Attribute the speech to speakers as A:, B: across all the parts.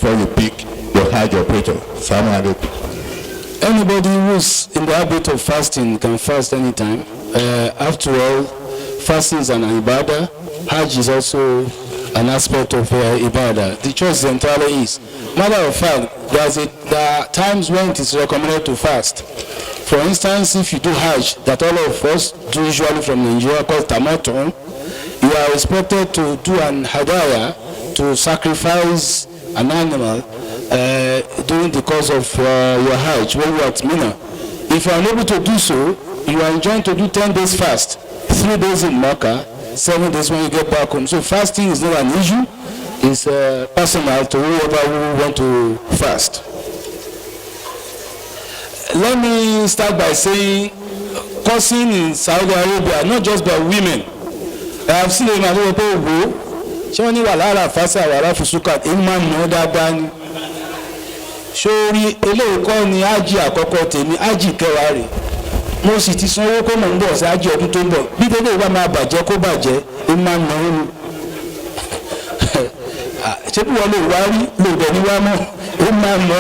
A: before you pick your Hajj operator. Salaam alaikum.
B: Anybody who's in the habit of fasting can fast anytime. After all, fasting is an ibadah. Hajj is also an aspect of ibadah. The choice entirely is. Matter of fact, there are times when it is recommended to fast. For instance, if you do Hajj, that all of us do usually from Nigeria called Tamattu, you are expected to do an hadaya, to sacrifice an animal during the course of your Hajj when you are at Mina. If you are unable to do so, you are enjoined to do 10 days fast, 3 days in Makkah, 7 days when you get back home. So fasting is not an issue. It's personal to whoever who want to fast. Let me start by saying, cursing in Saudi Arabia, not just by women. I have seen a man who go, "Shoni wala fasa wala fusukat." Imam no dadani. Shori ele ko ni aji àkọ́kọ́ tèmi, aji kẹwàá rẹ̀. Mo sì ti sanwó ko mo nbo se aji ọdún tó ń bọ̀. Bí dede wa máa bàjẹ́ kó bàjẹ́, imam no. Ṣé bí wọ́n lè wá rí lòdì ní wá mọ́? Imam no.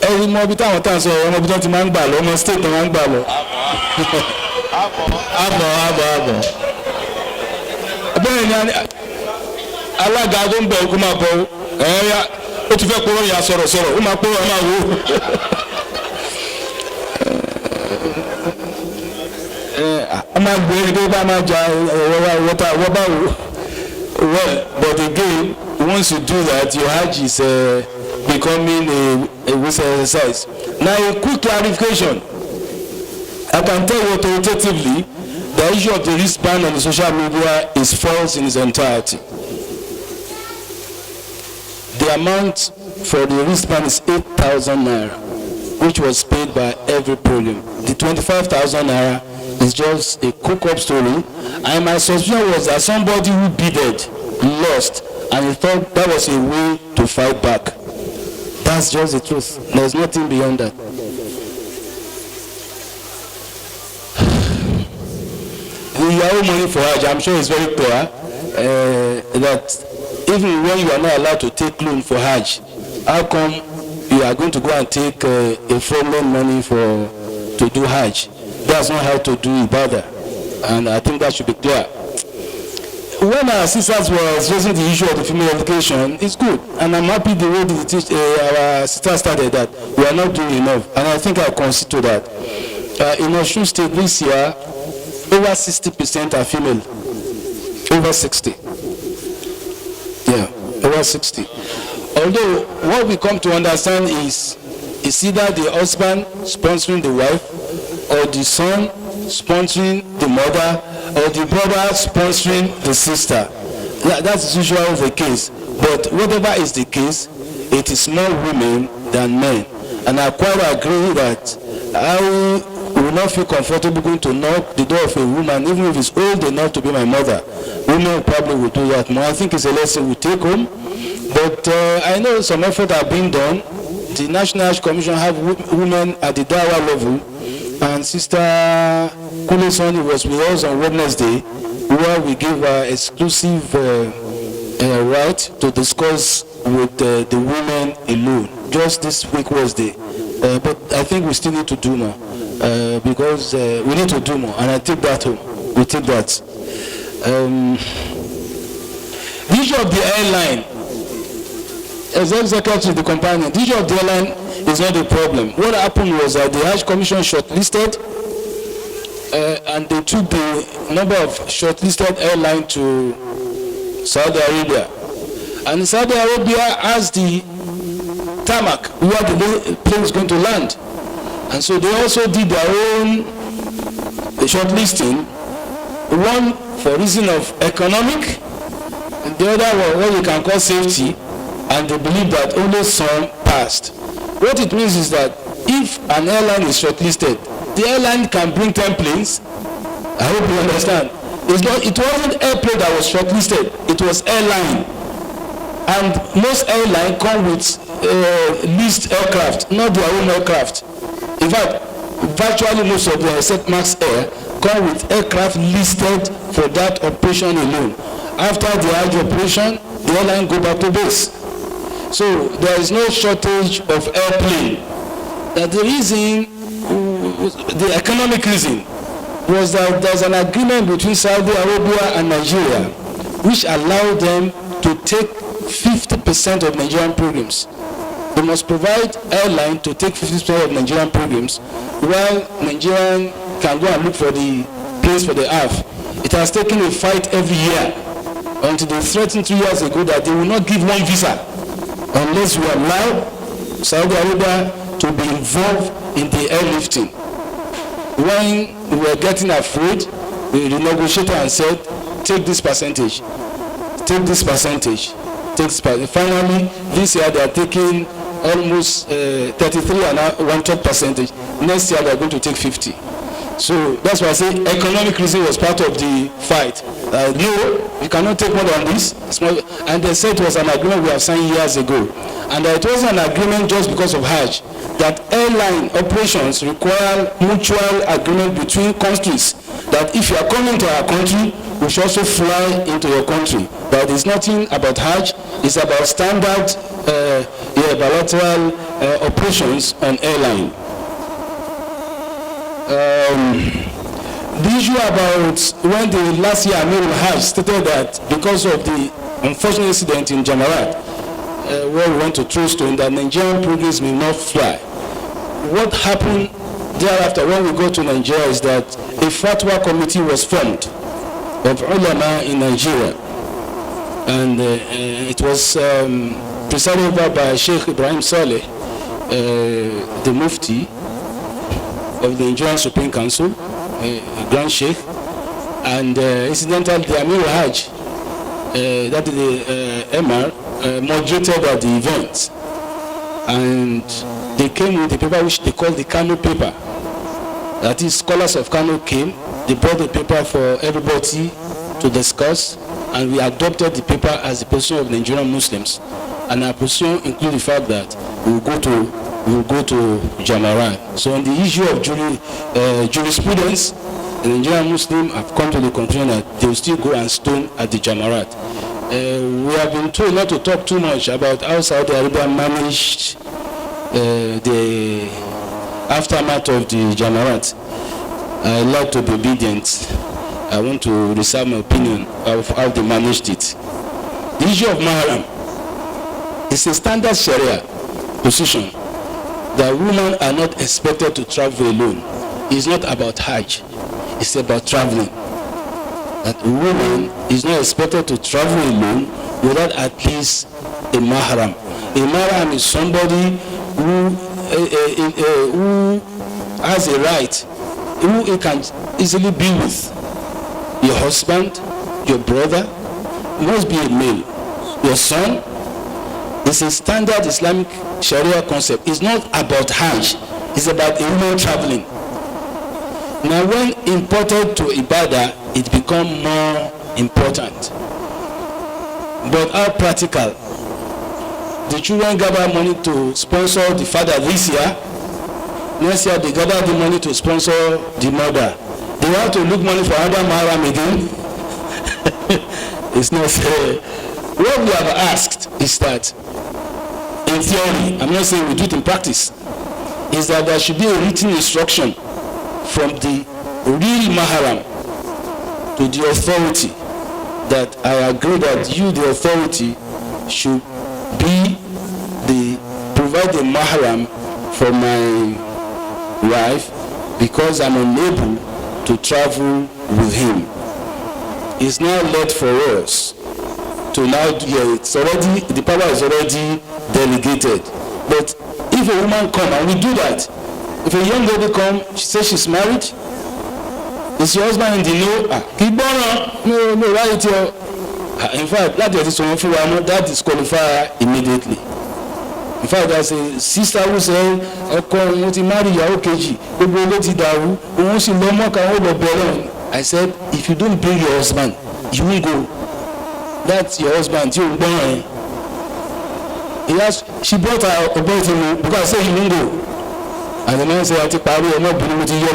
B: Ẹ̀yin mọ̀ bí táwọn tá ń sọ ọmọ bí wọ́n ti máa ń gbà lọ, ọmọ state máa ń gbà lọ. Àbọ̀. Bẹ́ẹ̀ ni alága tó ń bẹ̀ kó máa bọ̀ ẹ̀yà ó ti fẹ́ kúrò yà sọ̀rọ̀ ó máa pé wọ́n máa wò. A máa gbé ẹni tó bá máa jà wọ́n bá wò. Well, but again, once you do that, your Hajj is becoming a risky exercise. Now, a quick clarification. I can tell you authoritatively, the issue of the wristband on the social media is false in its entirety. The amount for the wristband is 8,000 naira, which was paid by every program. The 25,000 naira is just a cook-up story, and my suspicion was that somebody who bidded lost, and he thought that was a way to fight back. That's just the truth. There's nothing beyond that. The Yahoo money for Hajj, I'm sure it's very clear that even when you are not allowed to take loan for Hajj, how come you are going to go and take a full loan money to do Hajj? That's not how to do ibadah, and I think that should be clear. When our sisters were raising the issue of the female education, it's good, and I'm happy the way our sisters started that we are not doing enough, and I think I'll concede to that. In Osun State this year, over 60% are female. Over 60. Yeah, over 60. Although what we come to understand is either the husband sponsoring the wife, or the son sponsoring the mother, or the brother sponsoring the sister. That's usually the case. But whatever is the case, it is more women than men. And I quite agree that I will not feel comfortable going to knock the door of a woman, even if it's old enough to be my mother. Women probably will do that more. I think it's a lesson we take home. But I know some effort are being done. The National Hajj Commission have women at the Dawa level. And Sister Kuleson was with us on Wednesday, where we gave her exclusive right to discuss with the women alone. Just this week Wednesday. But I think we still need to do more. Because we need to do more, and I take that home. We take that. The issue of the airline, as Secretary, the companion, the issue of the airline is not a problem. What happened was that the Hajj Commission shortlisted, and they took the number of shortlisted airlines to Saudi Arabia, and Saudi Arabia has the tarmac where the plane is going to land. And so they also did their own shortlisting, one for reason of economic, and the other one what you can call safety, and they believe that only some passed. What it means is that if an airline is shortlisted, the airline can bring 10 planes. I hope you understand. It wasn't airplane that was shortlisted, it was airline. And most airlines come with leased aircraft, not their own aircraft. In fact, virtually most of them, except Max Air, come with aircraft listed for that operation alone. After the Hajj operation, the airline go back to base. So there is no shortage of airplane. That the reason, the economic reason, was that there's an agreement between Saudi Arabia and Nigeria which allowed them to take 50% of Nigerian pilgrims. They must provide airline to take 50% of Nigerian pilgrims, while Nigerian can go and look for the place for the half. It has taken a fight every year until they threatened 3 years ago that they will not give one visa unless we allow Saudi Arabia to be involved in the airlifting. When we were getting afraid, the negotiator and said, take this percentage, take this percentage, take this percentage. Finally, this year they are taking almost 33 and 1/3 percentage. Next year they are going to take 50. So that's why I say economic reason was part of the fight. No, you cannot take more than this. And they said it was an agreement we have signed years ago. And it was an agreement just because of Hajj, that airline operations require mutual agreement between countries, that if you are coming to our country, we should also fly into your country. But it's nothing about Hajj, it's about standard bilateral operations on airline. The issue about when the last year Amir al-Hajj stated that because of the unfortunate incident in Jamarat, where we went to throw stone, that Nigerian pilgrims may not fly. What happened thereafter when we go to Nigeria is that a fatwa committee was formed of ulama in Nigeria, and it was presided over by Sheikh Ibrahim Saleh, the Mufti of the Nigerian Supreme Council, Grand Sheikh, and incidentally the Amir al-Hajj, that is the Emir, moderated at the event, and they came with the paper which they call the Kano paper. That is, scholars of Kano came, they brought the paper for everybody to discuss, and we adopted the paper as the position of Nigerian Muslims. And our position includes the fact that we will go to Jamarat. So on the issue of jurisprudence, the Nigerian Muslims have come to the conclusion that they will still go and stone at the Jamarat. We have been told not to talk too much about how Saudi Arabia managed the aftermath of the Jamarat. I like to be obedient. I want to reserve my opinion of how they managed it. The issue of Mahram is a standard Sharia position that women are not expected to travel alone. It's not about Hajj, it's about traveling. That a woman is not expected to travel alone without at least a mahram. A mahram is somebody who has a right, who he can easily be with. Your husband, your brother, must be a male. Your son. It's a standard Islamic Sharia concept. It's not about Hajj, it's about a woman traveling. Now when imported to Ibadah, it becomes more important. But how practical? The children gather money to sponsor the father this year. Next year they gather the money to sponsor the mother. They want to look money for other mahram again. It's not fair. What we have asked is that, in theory, I'm not saying we do it in practice, is that there should be a written instruction from the real mahram to the authority that I agree that you, the authority, should provide the mahram for my wife because I'm unable to travel with him. It's now left for us to now, it's already, the power is already delegated. But if a woman come, and we do that, if a young lady come, she says she's married, is your husband in the know? Keep on, no, right here. In fact, that disqualify immediately. In fact, there's a sister who said, I said, if you don't bring your husband, you won't go. That's your husband, you won't go. She brought her about him because I said he won't go. And the man said, I take power, I'm not bringing to you.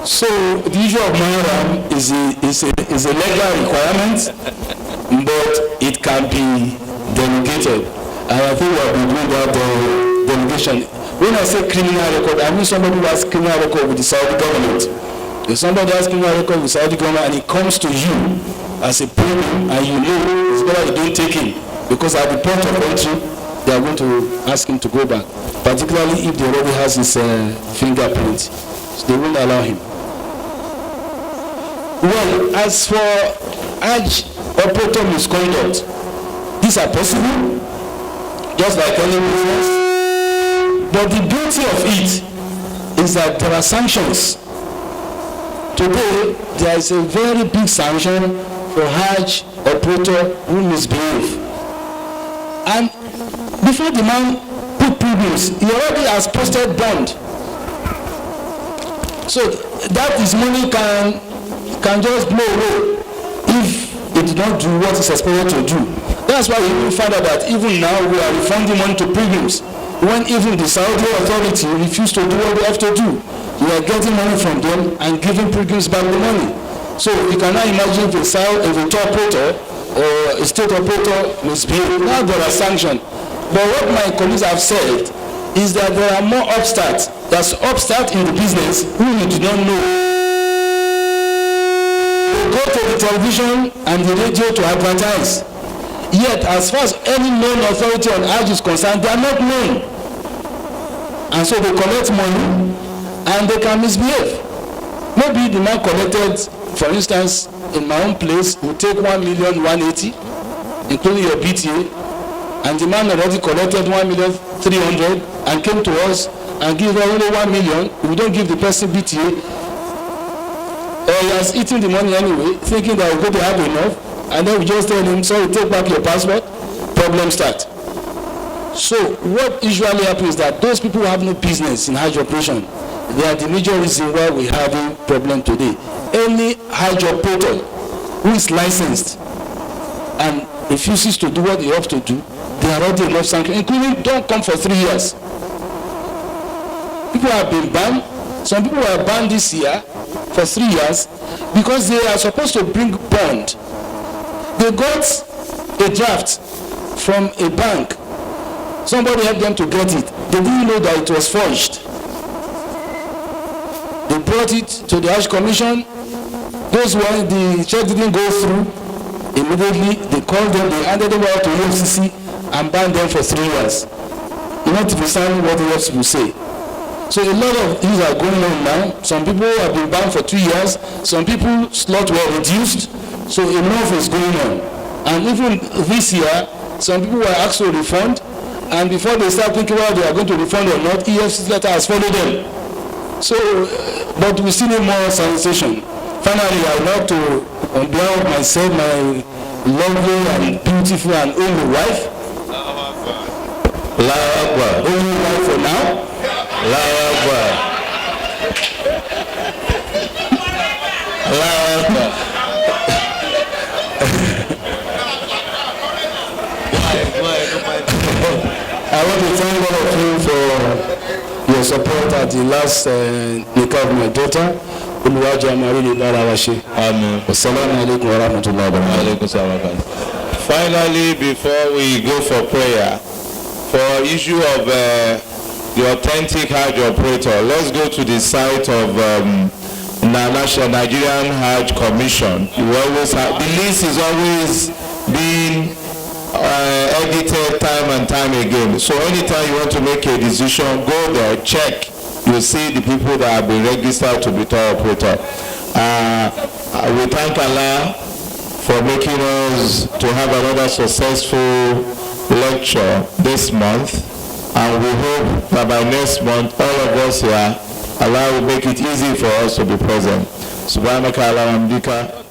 B: So the issue of Muharram is a legal requirement, but it can be delegated. And I think we have been doing that delegation. When I say criminal record, I mean somebody who has criminal record with the Saudi government. If somebody has criminal record with the Saudi government and it comes to you as a problem and you know it's better you don't take him, because at the point of entry they are going to ask him to go back, particularly if they already has his fingerprint, so they won't allow him. Well, as for Hajj operator misconduct, these are possible, just like any business. But the beauty of it is that there are sanctions. Today, there is a very big sanction for Hajj operator who misbehave. And before the man put pilgrims, he already has posted bond. So that his money can just blow away if it did not do what it's expected to do. That's why we found out that even now we are refunding money to pilgrims, when even the Saudi authority refused to do what they have to do. We are getting money from them and giving pilgrims back the money. So you cannot imagine if a tour operator or a state operator misbehave. Now there are sanctions. But what my colleagues have said is that there are more upstarts. There's upstart in the business who you do not know. Go to the television and the radio to advertise. Yet, as far as any known authority on Hajj is concerned, they are not known. And so they collect money and they can misbehave. Maybe the man collected, for instance, in my own place, will take 1,180,000, including your BTA, and the man already collected 1,300,000 and came to us and give only 1 million. We don't give the person BTA. He has eaten the money anyway, thinking that we're going to have enough, and then we just tell him, sorry, take back your passport, problem start. So what usually happens is that those people who have no business in Hajj operation, they are the major reason why we have a problem today. Any Hajj operator who is licensed and refuses to do what they have to do, they are already enough sanctions, including don't come for 3 years. People have been banned. Some people were banned this year for 3 years because they are supposed to bring bond. They got a draft from a bank. Somebody helped them to get it. They didn't know that it was forged. They brought it to the Hajj Commission. Those ones, the check didn't go through. Immediately, they called them, they handed them out to UFCC and banned them for 3 years. Not to understand what the rest will say. So a lot of things are going on now. Some people have been banned for 2 years. Some people's slot were reduced. So enough is going on. And even this year, some people were asked to refund. And before they start thinking whether they are going to refund or not, EFC's letter has followed them. So, but we still need more sanitation. Finally, I would like to, on behalf of myself, my lovely and beautiful and only wife, only wife for now, I want to thank all of you for your support at the last nikah of my daughter.
A: Amen. Finally, before we go for prayer, for issue of the authentic Hajj operator, let's go to the site of Nigerian Hajj Commission. You always have, the list is always being edited time and time again. So anytime you want to make a decision, go there, check. You see the people that have been registered to be tour operator. We thank Allah for making us to have another successful lecture this month, and we hope that by next month all of us here, Allah will make it easy for us to be present. Subhanaka Allahumma